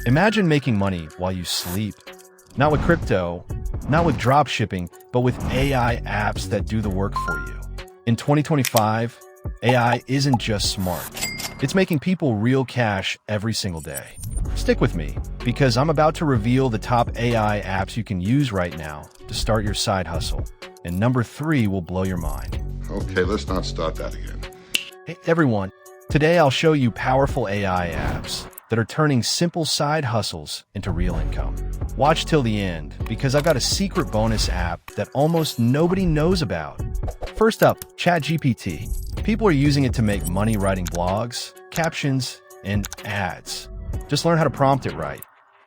Imagine making money while you sleep. Not with crypto, not with drop shipping, but with AI apps that do the work for you. In 2025, AI isn't just smart. It's making people real cash every single day. Stick with me, because I'm about to reveal the top AI apps you can use right now to start your side hustle. And number 3 will blow your mind. Okay, let's not start that again. Hey everyone, today I'll show you powerful AI apps that are turning simple side hustles into real income. Watch till the end, because I've got a secret bonus app that almost nobody knows about. First up, ChatGPT. People are using it to make money writing blogs, captions, and ads. Just learn how to prompt it right.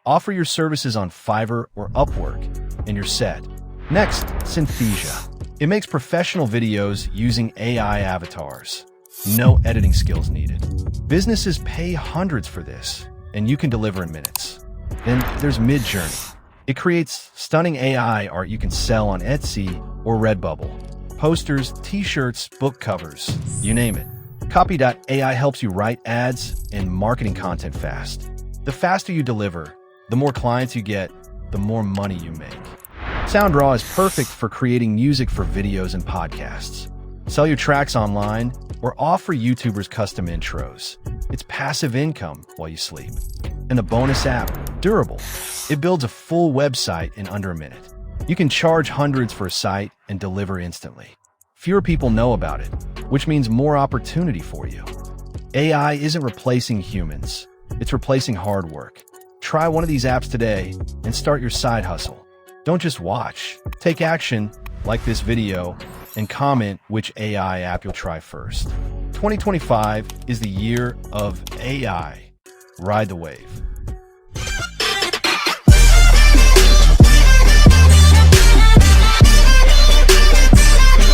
Offer your services on Fiverr or Upwork, and you're set. Next, Synthesia. It makes professional videos using AI avatars. No editing skills needed. Businesses pay hundreds for this, and you can deliver in minutes. Then there's MidJourney. It creates stunning AI art you can sell on Etsy or Redbubble. Posters, t-shirts, book covers, you name it. Copy.ai helps you write ads and marketing content fast. The faster you deliver, the more clients you get, the more money you make. Soundraw is perfect for creating music for videos and podcasts. Sell your tracks online or offer YouTubers custom intros. It's passive income while you sleep. And the bonus app, Durable. It builds a full website in under a minute. You can charge hundreds for a site and deliver instantly. Fewer people know about it, which means more opportunity for you. AI isn't replacing humans. It's replacing hard work. Try one of these apps today and start your side hustle. Don't just watch. Take action, like this video, and comment which AI app you'll try first. 2025 is the year of AI. Ride the wave.